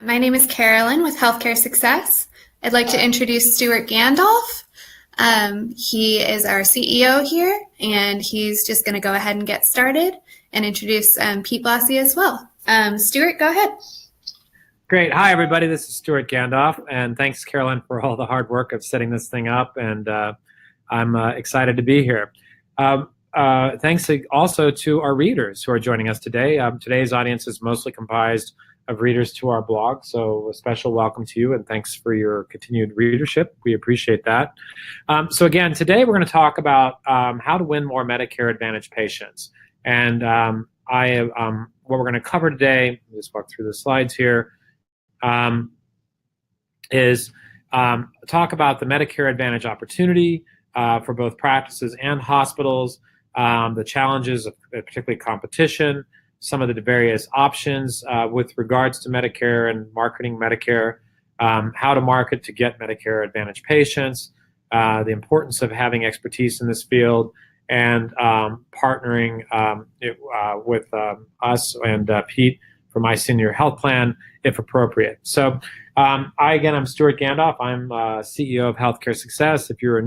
My name is Carolyn with Healthcare Success. I'd like to introduce Stuart Gandolf. He is our CEO here, and he's just going to go ahead and get started and introduce Pete Blassie as well. Stuart, go ahead. Great. Hi, everybody. This is Stuart Gandolf, and thanks, Carolyn, for all the hard work of setting this thing up, and I'm excited to be here. Thanks also to our readers who are joining us today. Today's audience is mostly comprised of readers to our blog, so a special welcome to you, and thanks for your continued readership. We appreciate that. So again, today we're going to talk about how to win more Medicare Advantage patients. And what we're going to cover today, let me just walk through the slides here, is talk about the Medicare Advantage opportunity for both practices and hospitals, the challenges of particularly competition, some of the various options with regards to Medicare and marketing Medicare, how to market to get Medicare Advantage patients, the importance of having expertise in this field, and partnering with us and Pete for My Senior Health Plan, if appropriate. So I'm Stuart Gandolf. I'm CEO of Healthcare Success. If you're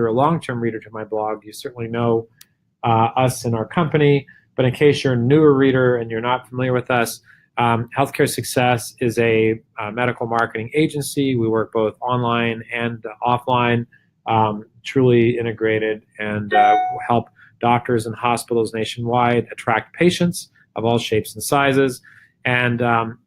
a long-term reader to my blog, you certainly know us and our company. But in case you're a newer reader and you're not familiar with us, Healthcare Success is a medical marketing agency. We work both online and offline, truly integrated, and help doctors and hospitals nationwide attract patients of all shapes and sizes. And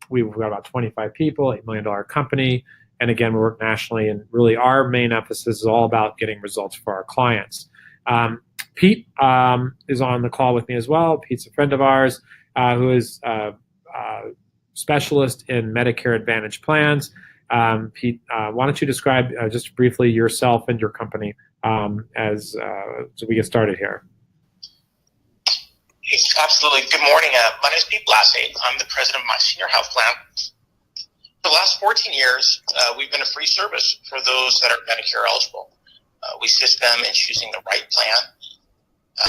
we've got about 25 people, $8 million company. And again, we work nationally, and really our main emphasis is all about getting results for our clients. Pete is on the call with me as well. Pete's a friend of ours who is a specialist in Medicare Advantage plans. Pete, why don't you describe just briefly yourself and your company so we get started here? Absolutely. Good morning. My name is Pete Blassie. I'm the president of My Senior Health Plan. For the last 14 years, we've been a free service for those that are Medicare eligible. We assist them in choosing the right plan,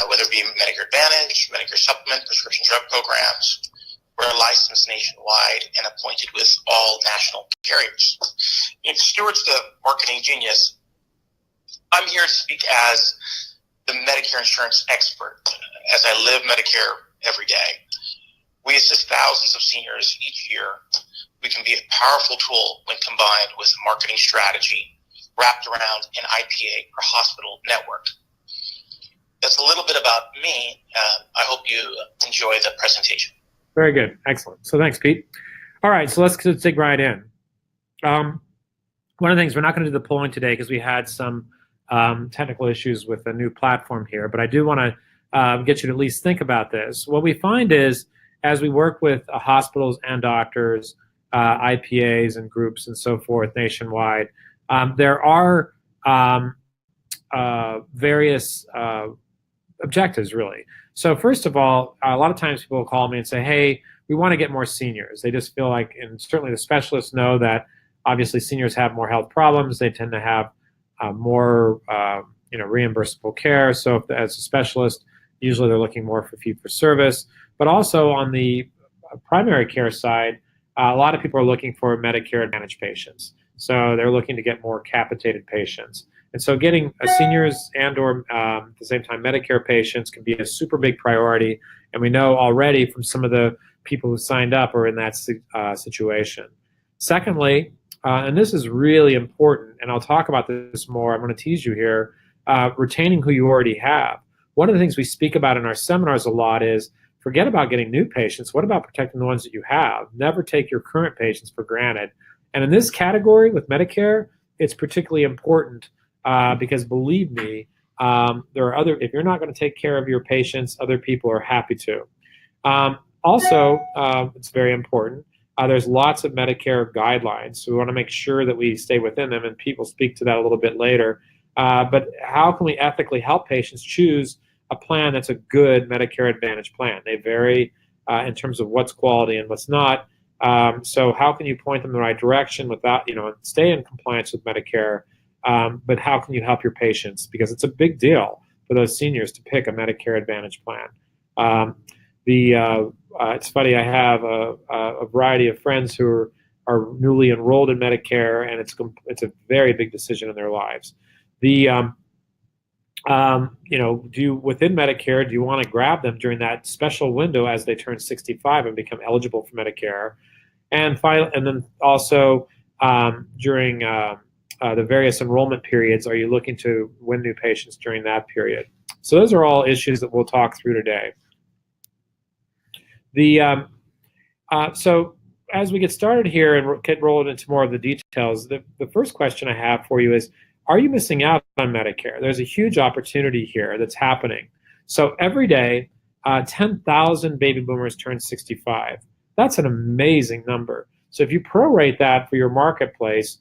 whether it be Medicare Advantage, Medicare Supplement, prescription drug programs. We're licensed nationwide and appointed with all national carriers. If Stuart's the marketing genius, I'm here to speak as the Medicare insurance expert, as I live Medicare every day. We assist thousands of seniors each year. We can be a powerful tool when combined with a marketing strategy wrapped around an IPA or hospital network. That's a little bit about me. I hope you enjoy the presentation. Very good. Excellent. So thanks, Pete. All right, so let's dig right in. One of the things, we're not going to do the polling today because we had some technical issues with a new platform here, but I do want to get you to at least think about this. What we find is, as we work with hospitals and doctors, IPAs and groups and so forth nationwide, there are various objectives, really. So first of all, a lot of times people will call me and say, hey, we want to get more seniors. They just feel like, and certainly the specialists know that obviously seniors have more health problems. They tend to have more reimbursable care. So if, as a specialist, usually they're looking more for fee-for-service. But also on the primary care side, a lot of people are looking for Medicare Advantage patients. So they're looking to get more capitated patients. And so getting seniors and or at the same time Medicare patients can be a super big priority. And we know already from some of the people who signed up are in that situation. Secondly, and this is really important, and I'll talk about this more, I'm going to tease you here, retaining who you already have. One of the things we speak about in our seminars a lot is forget about getting new patients. What about protecting the ones that you have? Never take your current patients for granted. And in this category with Medicare, it's particularly important because believe me, there are if you're not going to take care of your patients, other people are happy to. Also, it's very important. There's lots of Medicare guidelines, so we want to make sure that we stay within them, and people speak to that a little bit later. But how can we ethically help patients choose a plan that's a good Medicare Advantage plan? They vary in terms of what's quality and what's not. So how can you point them in the right direction without, stay in compliance with Medicare, but how can you help your patients? Because it's a big deal for those seniors to pick a Medicare Advantage plan. It's funny, I have a variety of friends who are newly enrolled in Medicare, and it's a very big decision in their lives. The within Medicare, do you want to grab them during that special window as they turn 65 and become eligible for Medicare? And then also during the various enrollment periods, are you looking to win new patients during that period? So those are all issues that we'll talk through today. So as we get started here and get rolled into more of the details, the first question I have for you is, are you missing out on Medicare? There's a huge opportunity here that's happening. So every day, 10,000 baby boomers turn 65. That's an amazing number. So if you prorate that for your marketplace,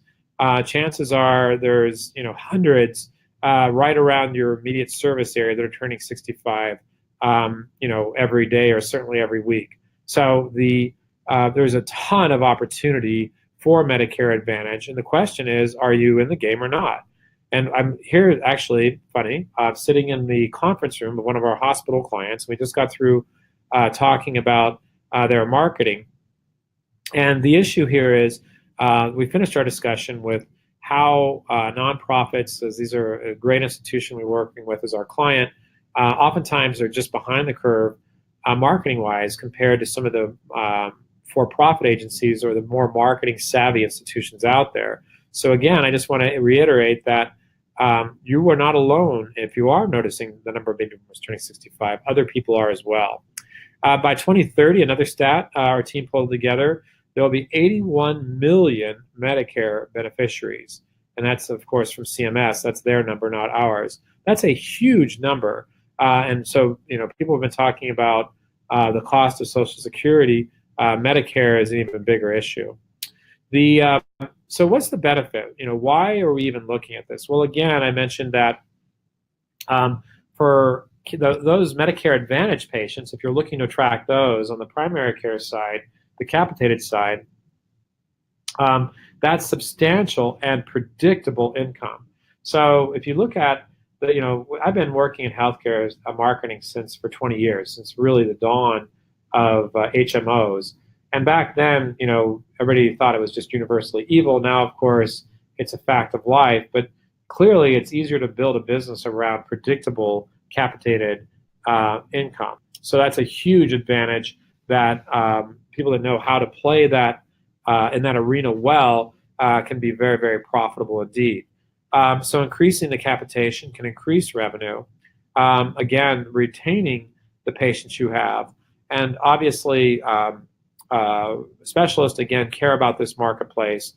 chances are there's hundreds right around your immediate service area that are turning 65 every day or certainly every week. So there's a ton of opportunity for Medicare Advantage, and the question is, are you in the game or not? And I'm here, actually, funny, sitting in the conference room of one of our hospital clients. We just got through talking about their marketing. And the issue here is we finished our discussion with how nonprofits, as these are a great institution we're working with as our client, oftentimes are just behind the curve marketing-wise compared to some of the for-profit agencies or the more marketing-savvy institutions out there. So again, I just want to reiterate that you are not alone if you are noticing the number of baby boomers turning 65. Other people are as well. By 2030, another stat our team pulled together, there will be 81 million Medicare beneficiaries. And that's, of course, from CMS. That's their number, not ours. That's a huge number. And so, people have been talking about the cost of Social Security. Medicare is an even bigger issue. So what's the benefit? Why are we even looking at this? Well, again, I mentioned that for those Medicare Advantage patients, if you're looking to attract those on the primary care side, the capitated side, that's substantial and predictable income. So if you look at I've been working in healthcare marketing for 20 years, since really the dawn of HMOs. And back then, everybody thought it was just universally evil. Now, of course, it's a fact of life. But clearly, it's easier to build a business around predictable capitated income. So that's a huge advantage that people that know how to play that in that arena well can be very, very profitable indeed. So increasing the capitation can increase revenue. Again, retaining the patients you have. And obviously, specialists, again, care about this marketplace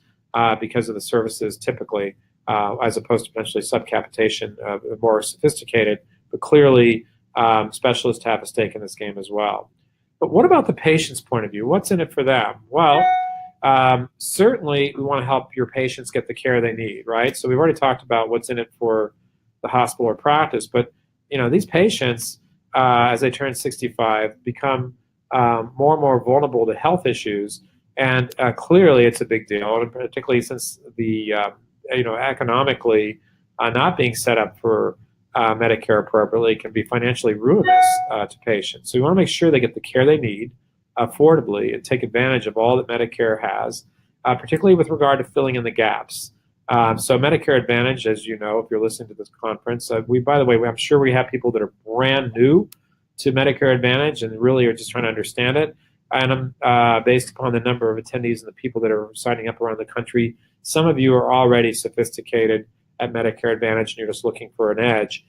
because of the services typically, as opposed to potentially subcapitation, more sophisticated. But clearly, specialists have a stake in this game as well. But what about the patient's point of view? What's in it for them? Well, certainly we want to help your patients get the care they need, right? So we've already talked about what's in it for the hospital or practice, but these patients, as they turn 65, become more and more vulnerable to health issues, and clearly it's a big deal, and particularly since the economically not being set up for Medicare appropriately can be financially ruinous to patients. So we want to make sure they get the care they need affordably and take advantage of all that Medicare has, particularly with regard to filling in the gaps. So Medicare Advantage, as you know, if you're listening to this conference, by the way, I'm sure we have people that are brand new to Medicare Advantage and really are just trying to understand it. And based upon the number of attendees and the people that are signing up around the country, some of you are already sophisticated at Medicare Advantage and you're just looking for an edge.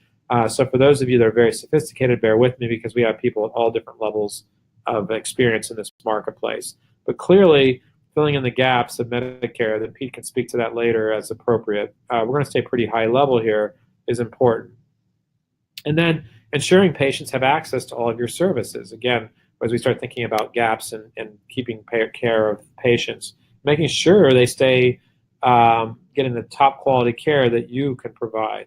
So for those of you that are very sophisticated, bear with me because we have people at all different levels of experience in this marketplace. But clearly, filling in the gaps of Medicare, then Pete can speak to that later as appropriate. We're going to stay pretty high level here, is important. And then ensuring patients have access to all of your services. Again, as we start thinking about gaps and keeping care of patients, making sure they stay getting the top quality care that you can provide.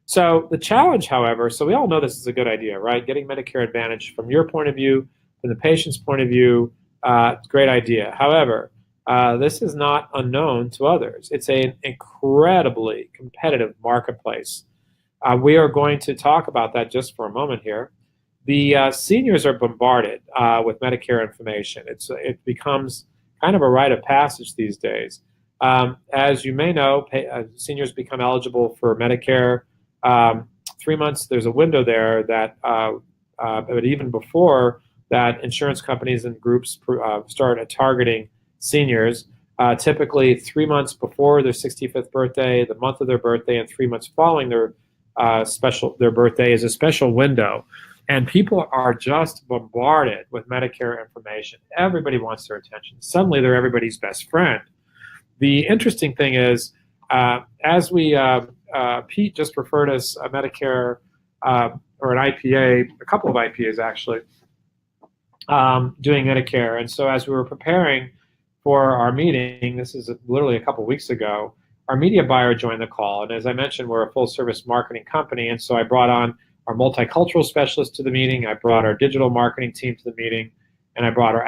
So the challenge, however, so we all know this is a good idea, right? Getting Medicare Advantage from your point of view, from the patient's point of view, great idea. However, this is not unknown to others. It's an incredibly competitive marketplace. We are going to talk about that just for a moment here. The seniors are bombarded with Medicare information. It becomes kind of a rite of passage these days. As you may know, seniors become eligible for Medicare. 3 months, there's a window there that, but even before that, insurance companies and groups start targeting seniors. Typically 3 months before their 65th birthday, the month of their birthday, and 3 months following their birthday is a special window. And people are just bombarded with Medicare information. Everybody wants their attention. Suddenly they're everybody's best friend. The interesting thing is, as we, Pete just referred us a Medicare or an IPA, a couple of IPAs actually, doing Medicare. And so as we were preparing for our meeting, this is literally a couple of weeks ago, our media buyer joined the call. And as I mentioned, we're a full service marketing company. And so I brought on our multicultural specialist to the meeting. I brought our digital marketing team to the meeting. And I brought our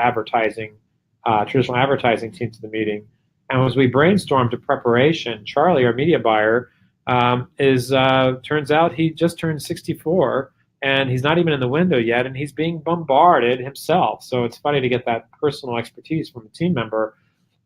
traditional advertising team to the meeting. And as we brainstormed a preparation, Charlie, our media buyer, turns out he just turned 64 and he's not even in the window yet, and he's being bombarded himself. So it's funny to get that personal expertise from a team member.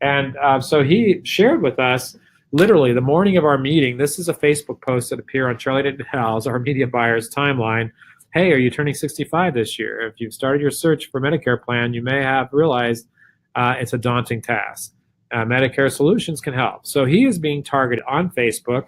And so he shared with us, literally the morning of our meeting, this is a Facebook post that appeared on Charlie Hal's, our media buyer's timeline. Hey, are you turning 65 this year? If you've started your search for Medicare plan, you may have realized it's a daunting task. Medicare Solutions can help. So he is being targeted on Facebook.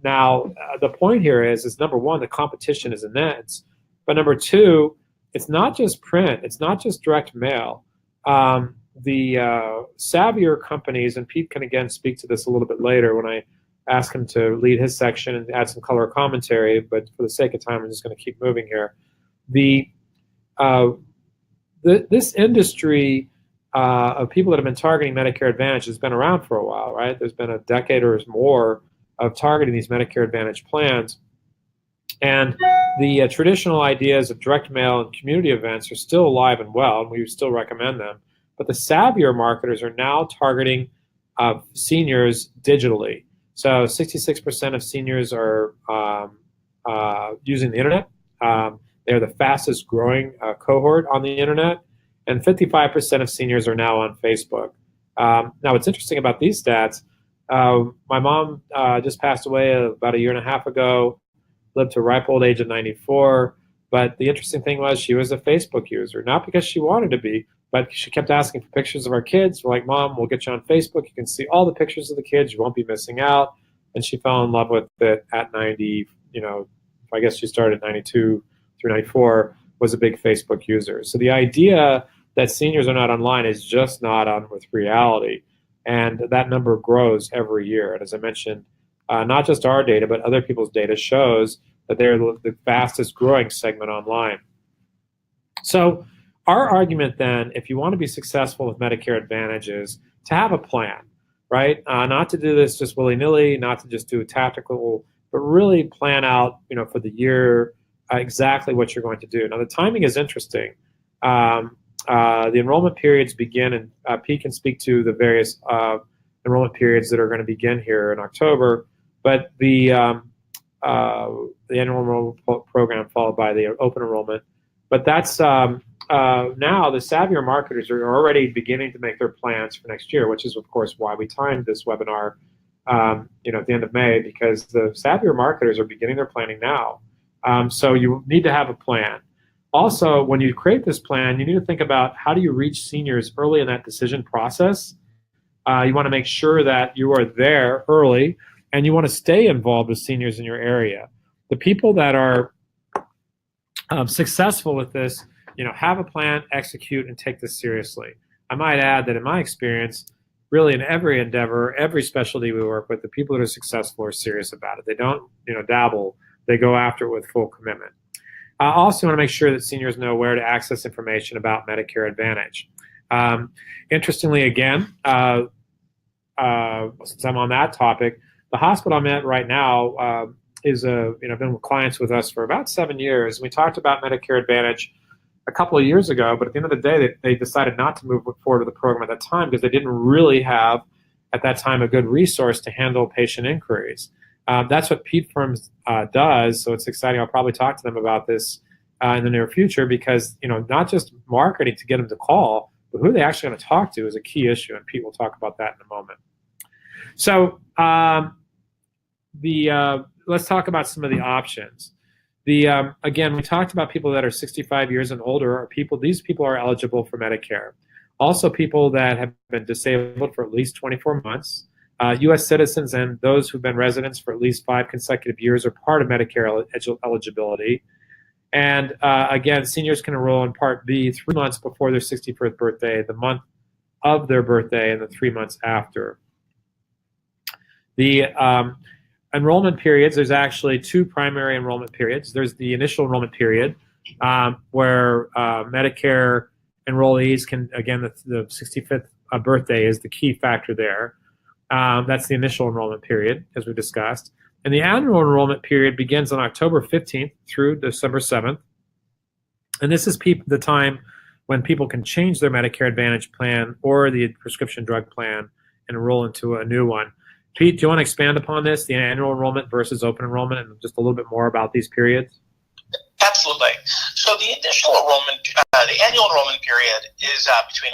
Now, the point here is number one, the competition is immense. But number two, it's not just print. It's not just direct mail. The savvier companies, and Pete can again speak to this a little bit later when I ask him to lead his section and add some color commentary, but for the sake of time, I'm just going to keep moving here. This industry of people that have been targeting Medicare Advantage has been around for a while, right? There's been a decade or more of targeting these Medicare Advantage plans. And the traditional ideas of direct mail and community events are still alive and well, and we still recommend them. But the savvier marketers are now targeting seniors digitally. So 66% of seniors are using the internet. They're the fastest growing cohort on the internet. And 55% of seniors are now on Facebook. Now, what's interesting about these stats, my mom just passed away about a year and a half ago, lived to a ripe old age of 94. But the interesting thing was she was a Facebook user, not because she wanted to be, but she kept asking for pictures of our kids. We're like, Mom, we'll get you on Facebook. You can see all the pictures of the kids. You won't be missing out. And she fell in love with it at 90, I guess she started 92 through 94, was a big Facebook user. So the idea that seniors are not online is just not on with reality. And that number grows every year. And as I mentioned, not just our data, but other people's data shows that they're the fastest growing segment online. So our argument then, if you want to be successful with Medicare Advantage, is to have a plan, right? Not to do this just willy-nilly, not to just do a tactical, but really plan out, for the year exactly what you're going to do. Now the timing is interesting. The enrollment periods begin, and Pete can speak to the various enrollment periods that are going to begin here in October. But the annual enrollment program followed by the open enrollment. But that's now the savvier marketers are already beginning to make their plans for next year, which is of course why we timed this webinar, at the end of May, because the savvier marketers are beginning their planning now. So you need to have a plan. Also, when you create this plan, you need to think about how do you reach seniors early in that decision process. You want to make sure that you are there early, and you want to stay involved with seniors in your area. The people that are successful with this, have a plan, execute, and take this seriously. I might add that in my experience, really in every endeavor, every specialty we work with, the people that are successful are serious about it. They don't, dabble. They go after it with full commitment. I also want to make sure that seniors know where to access information about Medicare Advantage. Interestingly, again, since I'm on that topic, the hospital I'm at right now is been with clients with us for about 7 years. We talked about Medicare Advantage a couple of years ago, but at the end of the day, they decided not to move forward with the program at that time because they didn't really have, at that time, a good resource to handle patient inquiries. That's what Pete Firms does, so it's exciting. I'll probably talk to them about this in the near future because, not just marketing to get them to call, But who are they actually going to talk to is a key issue, and Pete will talk about that in a moment. So let's talk about some of the options. Again, we talked about people that are 65 years and older. These people are eligible for Medicare. Also, people that have been disabled for at least 24 months. U.S. citizens and those who've been residents for at least 5 consecutive years are part of Medicare eligibility. And again, seniors can enroll in Part B 3 months before their 61st birthday, the month of their birthday, and the 3 months after. The enrollment periods, there's actually 2 primary enrollment periods. There's the initial enrollment period where Medicare enrollees can, again, the 65th birthday is the key factor there. That's the initial enrollment period, as we discussed. And the annual enrollment period begins on October 15th through December 7th. And this is the time when people can change their Medicare Advantage plan or the prescription drug plan and enroll into a new one. Pete, do you want to expand upon this, the annual enrollment versus open enrollment, and just a little bit more about these periods? Absolutely. So the initial enrollment, the annual enrollment period is between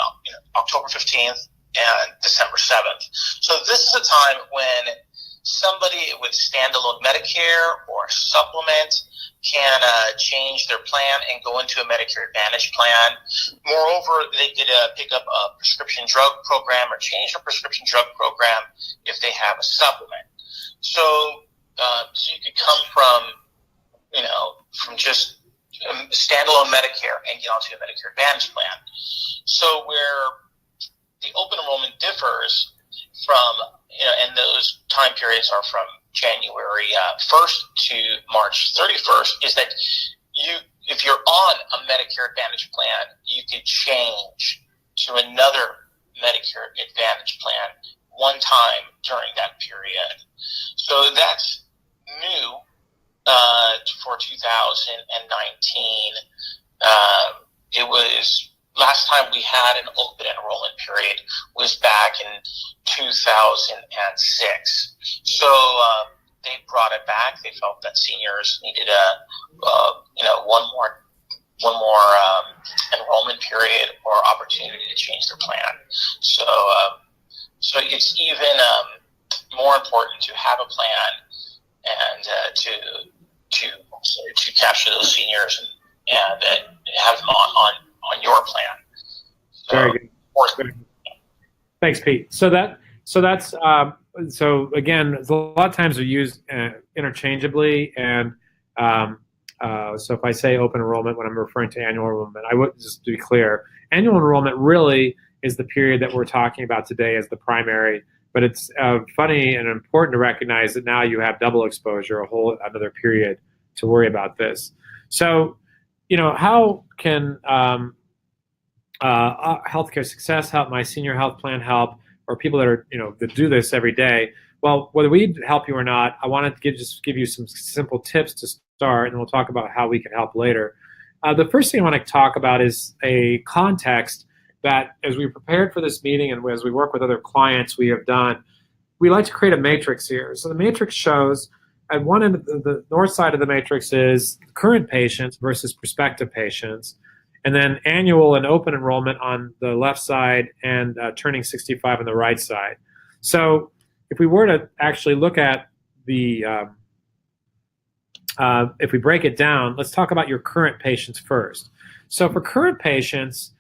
October 15th and December 7th. So this is a time when somebody with standalone Medicare or supplement can change their plan and go into a Medicare Advantage plan. Moreover, they could pick up a prescription drug program or change their prescription drug program if they have a supplement. So you could come from just standalone Medicare and get onto a Medicare Advantage plan. So where the open enrollment differs from, and those time periods are from January 1st to March 31st, is that if you're on a Medicare Advantage plan, you could change to another Medicare Advantage plan one time during that period. So that's new for 2019. It was last time we had an open enrollment period was back in 2006. So they brought it back. They felt that seniors needed one more enrollment period or opportunity to change their plan. So it's even more important to have a plan and to capture those seniors and have them on your plan. So, very good. Thanks, Pete. So that's again, a lot of times they're used interchangeably, and so if I say open enrollment when I'm referring to annual enrollment, I would just to be clear, annual enrollment really is the period that we're talking about today as the primary. But it's funny and important to recognize that now you have double exposure, another period to worry about this. So, how can healthcare success help, my senior health plan help, or people that are that do this every day? Well, whether we help you or not, I want to just give you some simple tips to start, and we'll talk about how we can help later. The first thing I want to talk about is a context that, as we prepared for this meeting and as we work with other clients we have done, we like to create a matrix here. So the matrix shows at one end of the north side of the matrix is current patients versus prospective patients, and then annual and open enrollment on the left side and turning 65 on the right side. So if we were to actually look at the, if we break it down, let's talk about your current patients first. So for current patients,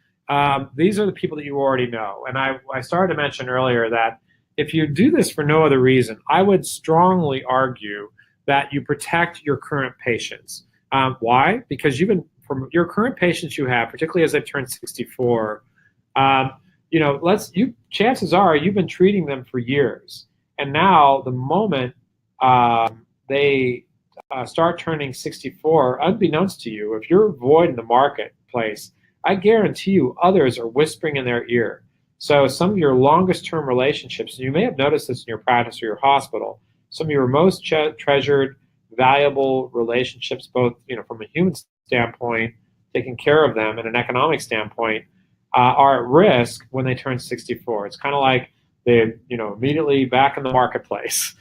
these are the people that you already know. And I started to mention earlier that if you do this for no other reason, I would strongly argue that you protect your current patients. Why? Because from your current patients you have, particularly as they've turned 64, chances are you've been treating them for years. And now the moment they start turning 64, unbeknownst to you, if you're void in the marketplace, I guarantee you others are whispering in their ear. So some of your longest term relationships, and you may have noticed this in your practice or your hospital, some of your most treasured, valuable relationships, both from a human standpoint, taking care of them, and an economic standpoint, are at risk when they turn 64. It's kind of like they're immediately back in the marketplace.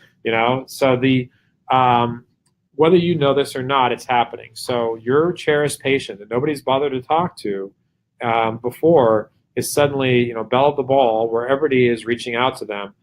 So the whether you know this or not, it's happening. So your cherished patient that nobody's bothered to talk to before is suddenly, belle of the ball, where everybody is reaching out to them,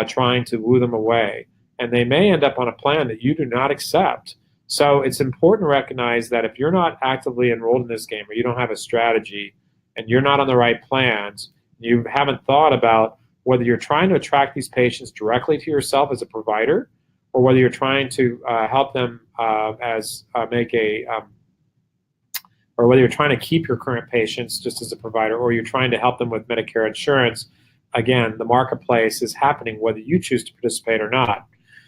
trying to woo them away. And they may end up on a plan that you do not accept. So it's important to recognize that if you're not actively enrolled in this game, or you don't have a strategy, and you're not on the right plans, you haven't thought about whether you're trying to attract these patients directly to yourself as a provider, or whether you're trying to help them or whether you're trying to keep your current patients just as a provider, or you're trying to help them with Medicare insurance. Again, the marketplace is happening whether you choose to participate or not.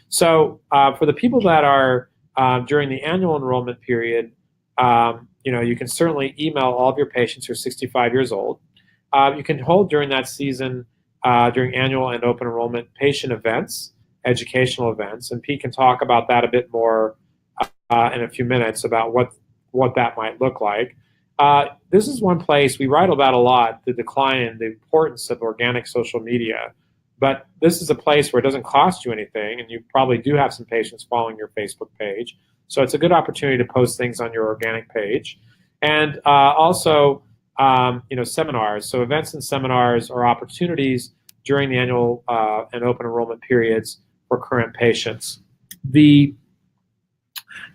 So for the people that are during the annual enrollment period, you can certainly email all of your patients who are 65 years old. You can hold during that season, during annual and open enrollment, patient events, educational events, and Pete can talk about that a bit more in a few minutes about what that might look like. This is one place we write about a lot, the decline in the importance of organic social media. But this is a place where it doesn't cost you anything, and you probably do have some patients following your Facebook page. So it's a good opportunity to post things on your organic page. And also, seminars. So events and seminars are opportunities during the annual and open enrollment periods for current patients.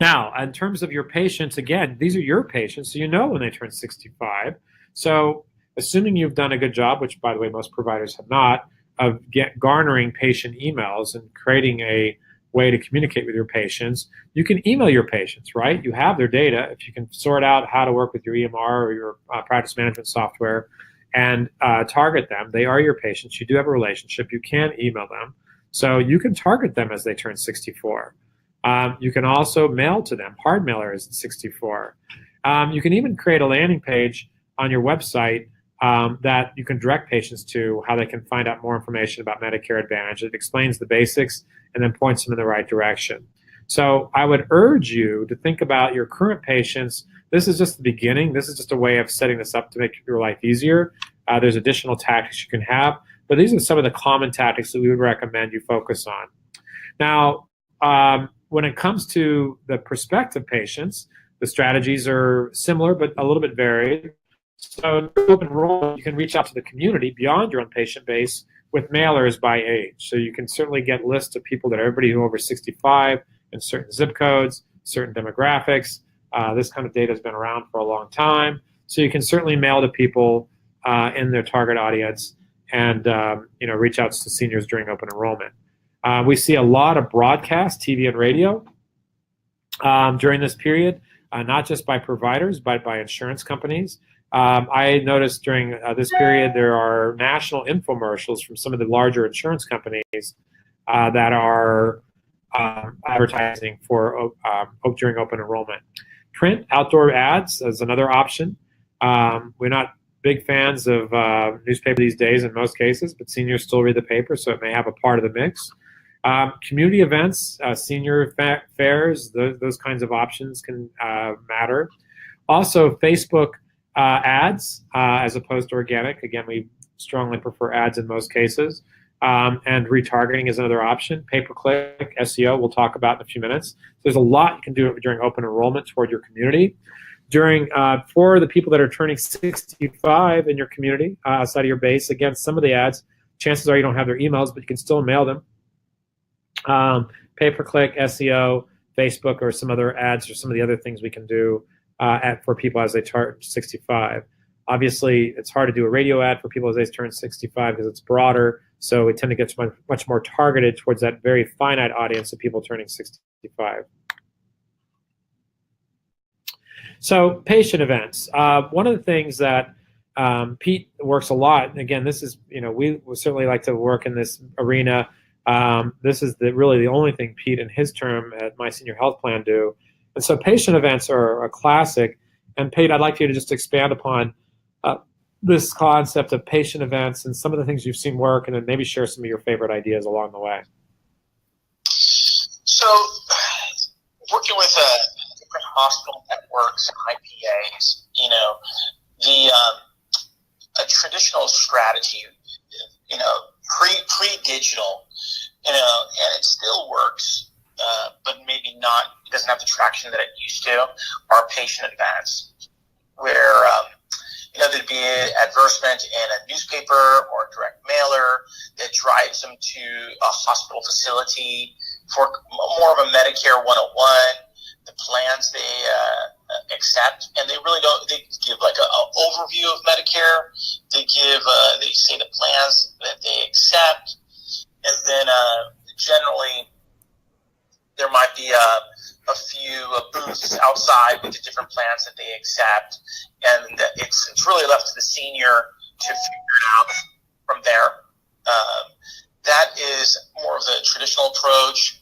Now, in terms of your patients, again, these are your patients, so you know when they turn 65. So assuming you've done a good job, which, by the way, most providers have not, of garnering patient emails and creating a way to communicate with your patients, you can email your patients, right? You have their data. If you can sort out how to work with your EMR or your practice management software and target them, they are your patients. You do have a relationship. You can email them. So you can target them as they turn 64. You can also mail to them, hard mailers at 64. You can even create a landing page on your website that you can direct patients to, how they can find out more information about Medicare Advantage. It explains the basics and then points them in the right direction. So I would urge you to think about your current patients. This is just the beginning. This is just a way of setting this up to make your life easier. There's additional tactics you can have, but these are some of the common tactics that we would recommend you focus on. Now, when it comes to the prospective patients, the strategies are similar but a little bit varied. So in open enrollment, you can reach out to the community beyond your own patient base with mailers by age. So you can certainly get lists of people that are everybody who over 65 in certain zip codes, certain demographics. This kind of data has been around for a long time. So you can certainly mail to people in their target audience and reach out to seniors during open enrollment. We see a lot of broadcast, TV and radio during this period, not just by providers, but by insurance companies. I noticed during this period there are national infomercials from some of the larger insurance companies that are advertising for during open enrollment. Print outdoor ads is another option. We're not big fans of newspaper these days in most cases, but seniors still read the paper, so it may have a part of the mix. Community events, senior fairs, those kinds of options can matter. Also, Facebook ads as opposed to organic. Again, we strongly prefer ads in most cases. And retargeting is another option. Pay-per-click, SEO, we'll talk about in a few minutes. There's a lot you can do during open enrollment toward your community. For the people that are turning 65 in your community, outside of your base, again, some of the ads, chances are you don't have their emails, but you can still mail them. Pay-per-click, SEO, Facebook, or some other ads, or some of the other things we can do for people as they turn 65. Obviously, it's hard to do a radio ad for people as they turn 65 because it's broader, so we tend to get much more targeted towards that very finite audience of people turning 65. So patient events. One of the things that Pete works a lot, and again, this is, we certainly like to work in this arena. This is really the only thing Pete and his term at My Senior Health Plan do. And so patient events are a classic. And Pete, I'd like you to just expand upon this concept of patient events and some of the things you've seen work, and then maybe share some of your favorite ideas along the way. So, working with different hospital networks and IPAs, a traditional strategy, pre-digital, and it still works, but maybe not, it doesn't have the traction that it used to, are patient events, where There'd be an advertisement in a newspaper or a direct mailer that drives them to a hospital facility for more of a Medicare 101. The plans they accept, and they really don't. They give like an overview of Medicare. They say the plans that they accept, and then generally there might be a few booths outside with the different plans that they accept, and it's really left to the senior to figure it out from there. That is more of the traditional approach.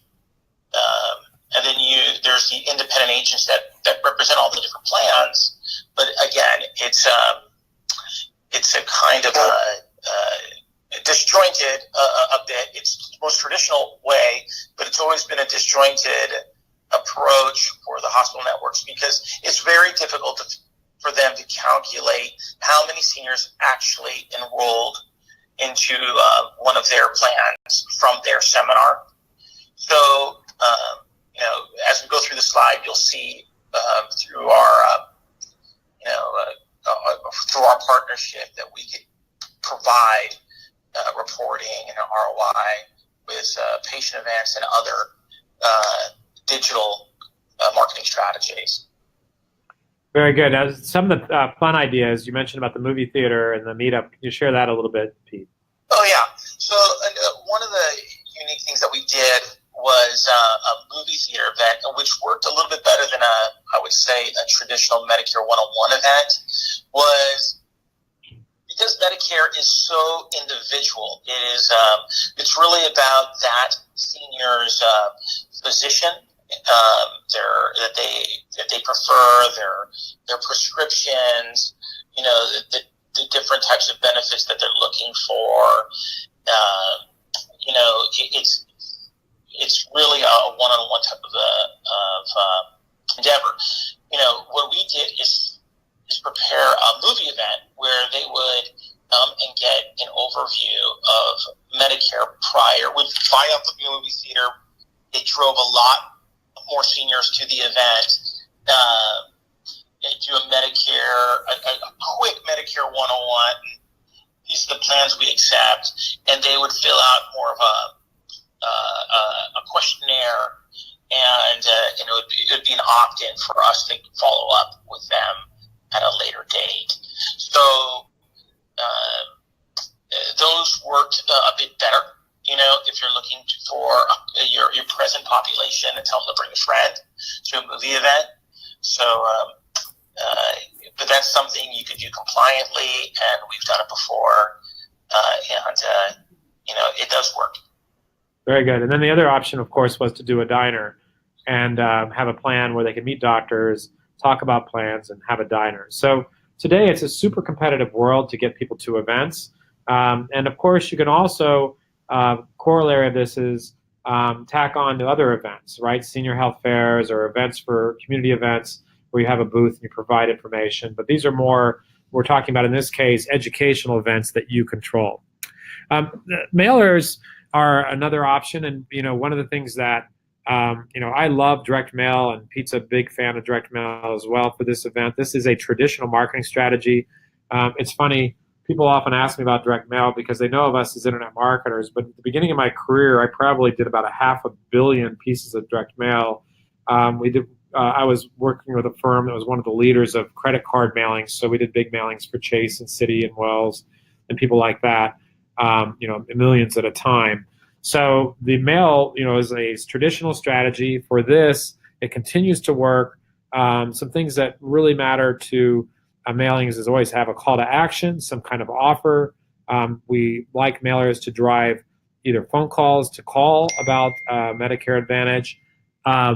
And then there's the independent agents that represent all the different plans. But again, it's a kind of disjointed a bit. It's the most traditional way, but it's always been a disjointed approach for the hospital networks because it's very difficult for them to calculate how many seniors actually enrolled into one of their plans from their seminar. So, as we go through the slide, you'll see through our partnership that we could provide reporting and ROI with patient events and other digital marketing strategies. Very good. Now, some of the fun ideas you mentioned about the movie theater and the meetup. Can you share that a little bit, Pete? Oh yeah. So one of the unique things that we did was a movie theater event, which worked a little bit better than I would say a traditional Medicare 101 event, was because Medicare is so individual. It's really about that senior's physician, that they prefer, their prescriptions, the different types of benefits that they're looking for. It's really a one-on-one type of endeavor. What we did is prepare a movie event where they would come and get an overview of Medicare prior. We'd buy up the movie theater. It drove a lot more seniors to the event. Do a quick Medicare 101. These are the plans we accept, and they would fill out more of a questionnaire, and it would be an opt-in for us to follow up with them at a later date. So those worked a bit better. If you're looking for your present population and tell them to bring a friend to a movie event. So, but that's something you could do compliantly, and we've done it before, and it does work. Very good. And then the other option, of course, was to do a diner and have a plan where they could meet doctors, talk about plans, and have a diner. So today it's a super competitive world to get people to events. And of course, you can also, corollary of this is tack on to other events, right? Senior health fairs or events for community events where you have a booth and you provide information. But these are more, we're talking about in this case, educational events that you control. Mailers are another option, and one of the things that I love direct mail, and Pete's a big fan of direct mail as well for this event. This is a traditional marketing strategy. It's funny, people often ask me about direct mail because they know of us as internet marketers, but at the beginning of my career, I probably did about 500 million pieces of direct mail. I was working with a firm that was one of the leaders of credit card mailings, so we did big mailings for Chase and Citi and Wells and people like that. Millions at a time. So the mail, is a traditional strategy. For this, it continues to work. Some things that really matter to mailings is always have a call to action, some kind of offer. We like mailers to drive either phone calls to call about Medicare Advantage, as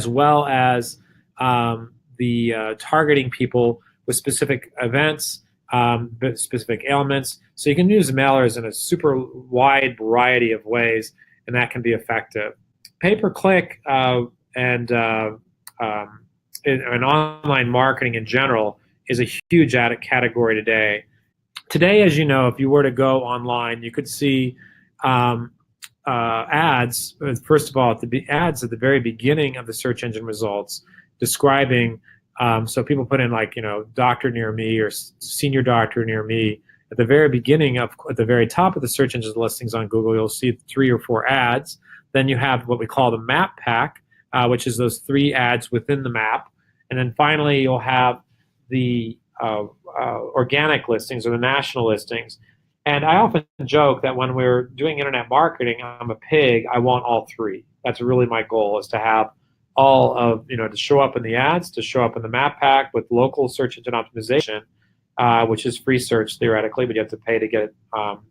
well as the targeting people with specific events, specific ailments. So you can use mailers in a super wide variety of ways, and that can be effective. Pay-per-click and online marketing in general is a huge category today. Today, as you know, if you were to go online, you could see ads. First of all, ads at the very beginning of the search engine results describing So people put in like, doctor near me or senior doctor near me. At the very beginning at the very top of the search engine listings on Google, you'll see 3 or 4 ads. Then you have what we call the map pack, which is those 3 ads within the map. And then finally, you'll have the organic listings or the national listings. And I often joke that when we're doing internet marketing, I'm a pig, I want all 3. That's really my goal, is to have all of, to show up in the ads, to show up in the map pack with local search engine optimization, which is free search theoretically, but you have to pay to get it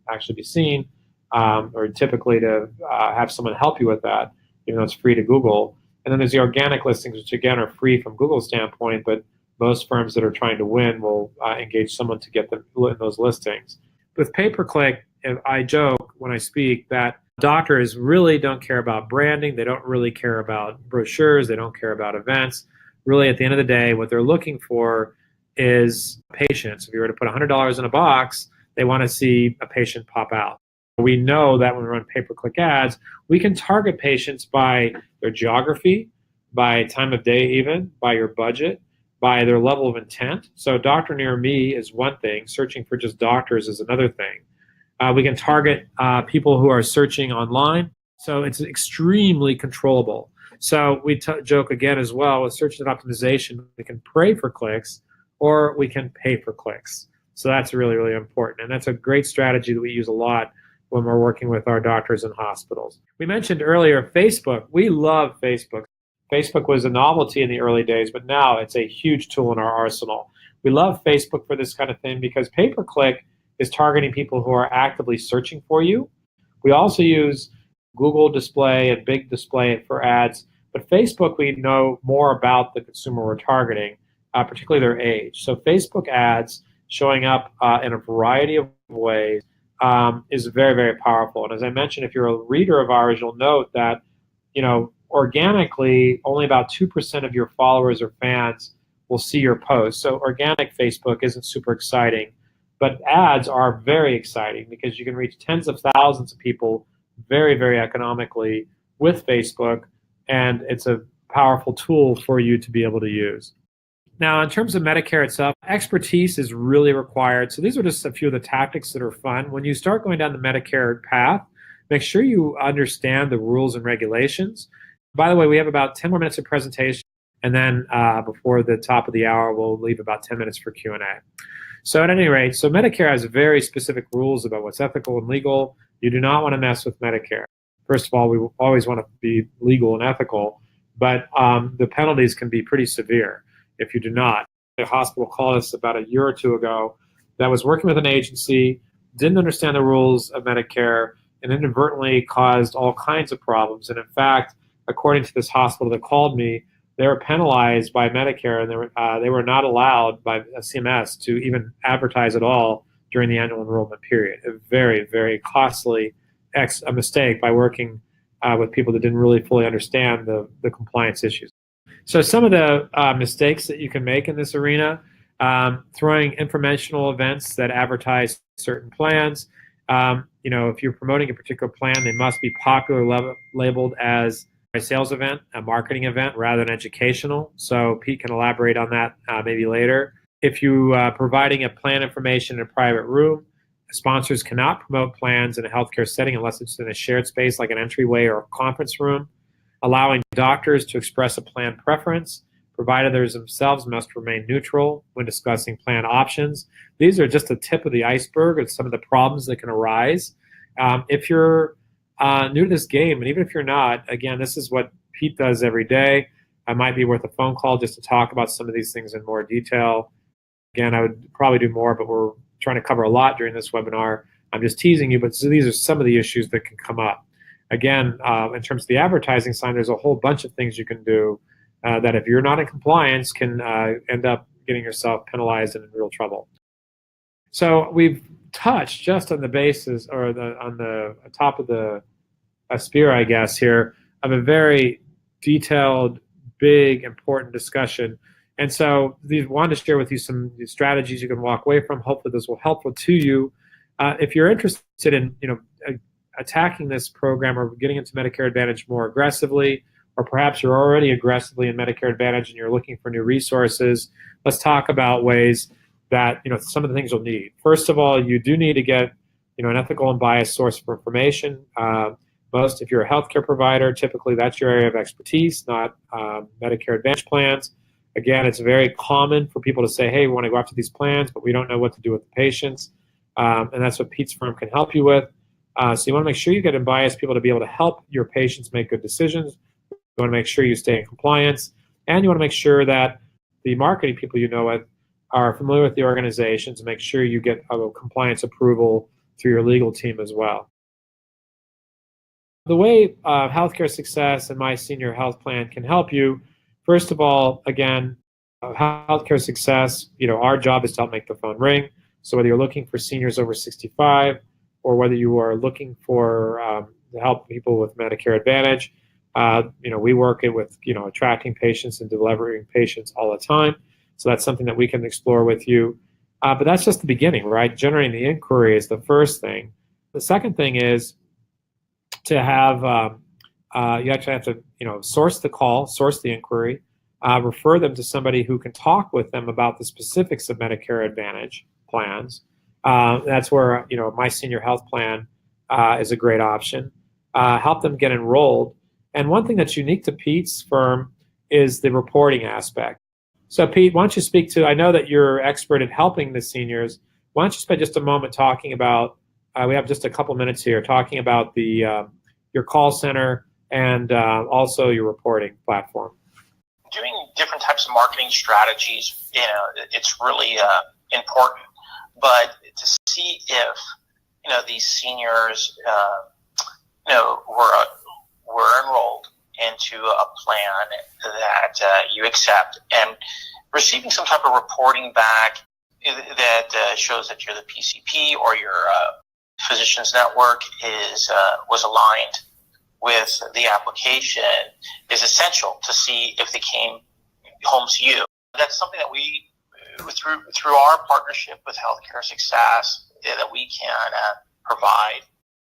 actually be seen, or typically to have someone help you with that, even though it's free to Google. And then there's the organic listings, which again are free from Google's standpoint, but most firms that are trying to win will engage someone to get them in those listings. With pay-per-click, I joke when I speak that doctors really don't care about branding. They don't really care about brochures. They don't care about events. Really, at the end of the day, what they're looking for is patients. If you were to put $100 in a box, they want to see a patient pop out. We know that when we run pay-per-click ads, we can target patients by their geography, by time of day even, by your budget, by their level of intent. So doctor near me is one thing. Searching for just doctors is another thing. We can target people who are searching online. So it's extremely controllable. So we joke again as well with search engine optimization, we can pray for clicks or we can pay for clicks. So that's really, really important. And that's a great strategy that we use a lot when we're working with our doctors and hospitals. We mentioned earlier Facebook. We love Facebook. Facebook was a novelty in the early days, but now it's a huge tool in our arsenal. We love Facebook for this kind of thing because pay-per-click is targeting people who are actively searching for you. We also use Google Display and Bing Display for ads, but Facebook, we know more about the consumer we're targeting, particularly their age. So Facebook ads showing up in a variety of ways is very, very powerful. And as I mentioned, if you're a reader of ours, you'll note that, organically, only about 2% of your followers or fans will see your posts. So organic Facebook isn't super exciting, but ads are very exciting because you can reach tens of thousands of people very, very economically with Facebook, and it's a powerful tool for you to be able to use. Now, in terms of Medicare itself, expertise is really required. So these are just a few of the tactics that are fun. When you start going down the Medicare path, make sure you understand the rules and regulations. By the way, we have about 10 more minutes of presentation, and then before the top of the hour, we'll leave about 10 minutes for Q&A. So at any rate, so Medicare has very specific rules about what's ethical and legal. You do not want to mess with Medicare. First of all, we always want to be legal and ethical, but the penalties can be pretty severe if you do not. A hospital called us about a year or two ago that was working with an agency, didn't understand the rules of Medicare, and inadvertently caused all kinds of problems. And in fact, according to this hospital that called me, they were penalized by Medicare, and they were not allowed by CMS to even advertise at all during the annual enrollment period. A very, very costly mistake by working with people that didn't really fully understand the compliance issues. So some of the mistakes that you can make in this arena, throwing informational events that advertise certain plans. If you're promoting a particular plan, they must be popular labeled as a sales event, a marketing event, rather than educational. So Pete can elaborate on that maybe later. If you are providing a plan information in a private room, sponsors cannot promote plans in a healthcare setting unless it's in a shared space like an entryway or a conference room. Allowing doctors to express a plan preference. Providers themselves must remain neutral when discussing plan options. These are just the tip of the iceberg of some of the problems that can arise. If you're new to this game, and even if you're not, again, this is what Pete does every day. It might be worth a phone call just to talk about some of these things in more detail. Again, I would probably do more, but we're trying to cover a lot during this webinar. I'm just teasing you, but so these are some of the issues that can come up. Again, in terms of the advertising sign, there's a whole bunch of things you can do that if you're not in compliance can end up getting yourself penalized and in real trouble. So we've touched just on the basis, or on the top of the spear, I guess, here, of a very detailed, big, important discussion. And so we wanted to share with you some strategies you can walk away from. Hopefully this will be helpful to you. If you're interested in attacking this program or getting into Medicare Advantage more aggressively, or perhaps you're already aggressively in Medicare Advantage and you're looking for new resources, let's talk about ways that, some of the things you'll need. First of all, you do need to get, an ethical and biased source of information. If you're a healthcare provider, typically that's your area of expertise, not Medicare Advantage plans. Again, it's very common for people to say, hey, we want to go after these plans, but we don't know what to do with the patients. And that's what Pete's firm can help you with. So you want to make sure you get unbiased people to be able to help your patients make good decisions. You want to make sure you stay in compliance. And you want to make sure that the marketing people you know with are familiar with the organizations and make sure you get a compliance approval through your legal team as well. The way Healthcare Success and My Senior Health Plan can help you, first of all, again, Healthcare Success, our job is to help make the phone ring. So whether you're looking for seniors over 65 or whether you are looking for to help people with Medicare Advantage, we work with, attracting patients and delivering patients all the time. So that's something that we can explore with you. But that's just the beginning, right? Generating the inquiry is the first thing. The second thing is to have, you actually have to, source the call, source the inquiry, refer them to somebody who can talk with them about the specifics of Medicare Advantage plans. That's where, My Senior Health Plan is a great option. Help them get enrolled. And one thing that's unique to Pete's firm is the reporting aspect. So Pete, why don't you speak to, I know that you're expert at helping the seniors. Why don't you spend just a moment talking about, we have just a couple minutes here, talking about the your call center and also your reporting platform. Doing different types of marketing strategies, it's really important. But to see if, these seniors, were enrolled into a plan that you accept and receiving some type of reporting back that shows that you're the PCP or your physician's network was aligned with the application is essential to see if they came home to you. That's something that we, through our partnership with Healthcare Success, that we can provide.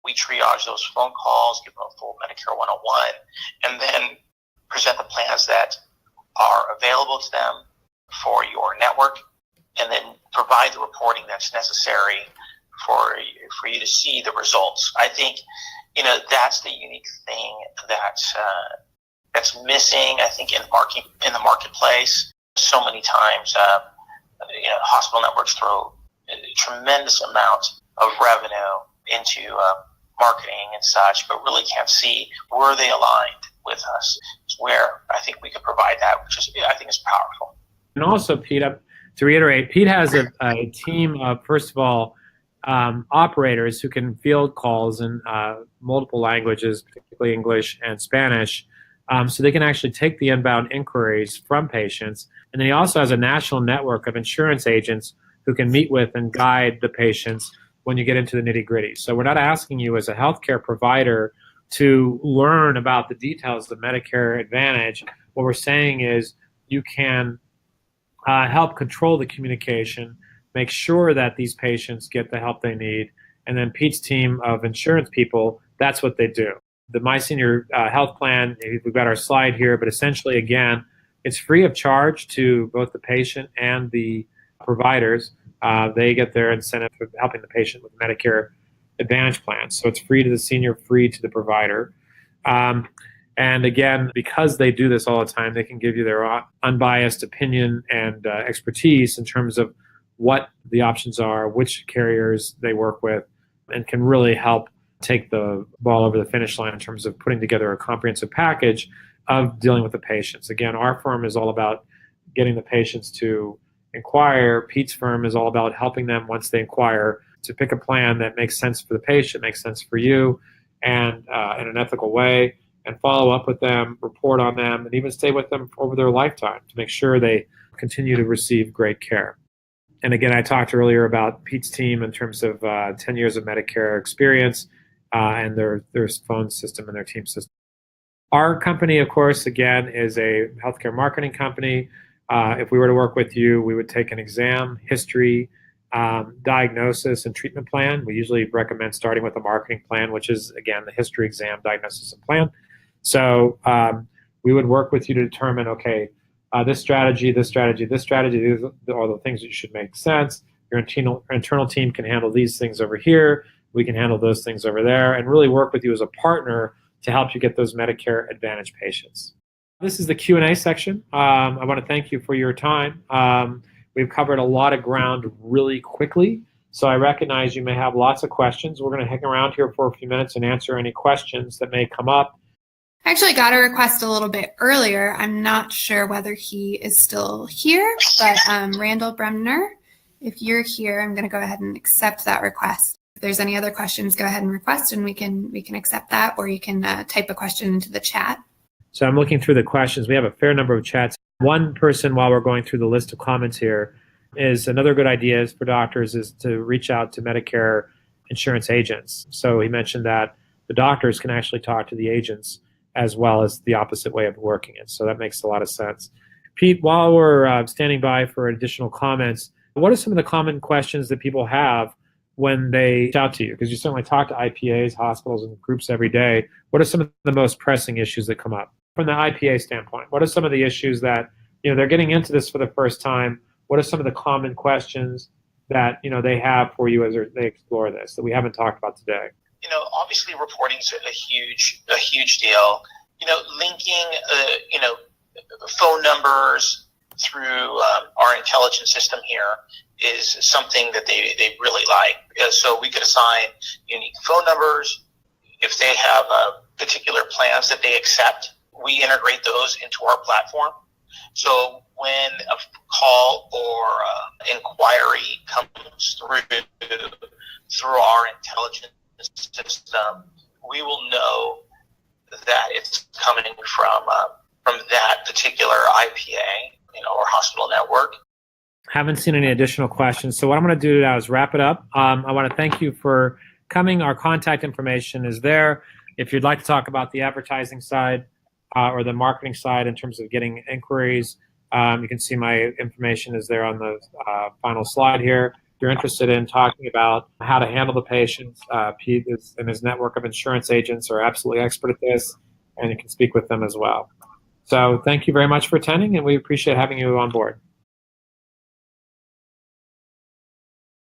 We triage those phone calls, give them a full Medicare 101, and then present the plans that are available to them for your network, and then provide the reporting that's necessary for you to see the results. I think, that's the unique thing that's missing, I think, in the marketplace. So many times, hospital networks throw a tremendous amount of revenue into marketing and such, but really can't see were they aligned with us. It's where I think we could provide that, which I think is powerful. And also, Pete, to reiterate, Pete has a team of, first of all, operators who can field calls in multiple languages, particularly English and Spanish, so they can actually take the inbound inquiries from patients. And then he also has a national network of insurance agents who can meet with and guide the patients when you get into the nitty-gritty. So we're not asking you as a healthcare provider to learn about the details of Medicare Advantage. What we're saying is you can help control the communication, make sure that these patients get the help they need, and then Pete's team of insurance people, that's what they do. The My Senior Health Plan, we've got our slide here, but essentially, again, it's free of charge to both the patient and the providers. They get their incentive for helping the patient with Medicare Advantage plans. So it's free to the senior, free to the provider. And again, because they do this all the time, they can give you their unbiased opinion and expertise in terms of what the options are, which carriers they work with, and can really help take the ball over the finish line in terms of putting together a comprehensive package of dealing with the patients. Again, our firm is all about getting the patients to inquire. Pete's firm is all about helping them once they inquire to pick a plan that makes sense for the patient, makes sense for you, and in an ethical way, and follow up with them, report on them, and even stay with them over their lifetime to make sure they continue to receive great care. And again, I talked earlier about Pete's team in terms of 10 years of Medicare experience and their phone system and their team system. Our company, of course, again, is a healthcare marketing company. If we were to work with you, we would take an exam, history, diagnosis, and treatment plan. We usually recommend starting with a marketing plan, which is, again, the history, exam, diagnosis, and plan. So we would work with you to determine, okay, this strategy, these are the things that should make sense. Your internal team can handle these things over here. We can handle those things over there, and really work with you as a partner to help you get those Medicare Advantage patients. This is the Q&A section. I want to thank you for your time. We've covered a lot of ground really quickly, so I recognize you may have lots of questions. We're going to hang around here for a few minutes and answer any questions that may come up. I actually got a request a little bit earlier. I'm not sure whether he is still here, but Randall Bremner, if you're here, I'm going to go ahead and accept that request. If there's any other questions, go ahead and request, and we can accept that, or you can type a question into the chat. So I'm looking through the questions. We have a fair number of chats. One person, while we're going through the list of comments here, is another good idea for doctors is to reach out to Medicare insurance agents. So he mentioned that the doctors can actually talk to the agents as well as the opposite way of working it. So that makes a lot of sense. Pete, while we're standing by for additional comments, what are some of the common questions that people have when they reach out to you? Because you certainly talk to IPAs, hospitals, and groups every day. What are some of the most pressing issues that come up? From the IPA standpoint, what are some of the issues that, they're getting into this for the first time? What are some of the common questions that, they have for you as they explore this that we haven't talked about today? Obviously reporting is a huge deal. Linking, phone numbers through our intelligence system here is something that they really like. So we could assign unique phone numbers. If they have particular plans that they accept, we integrate those into our platform. So when a call or inquiry comes through our intelligence system, we will know that it's coming from that particular IPA, or hospital network. Haven't seen any additional questions. So what I'm going to do now is wrap it up. I want to thank you for coming. Our contact information is there. If you'd like to talk about the advertising side or the marketing side in terms of getting inquiries, you can see my information is there on the final slide here. If you're interested in talking about how to handle the patients, Pete and his network of insurance agents are absolutely expert at this, and you can speak with them as well. So thank you very much for attending, and we appreciate having you on board.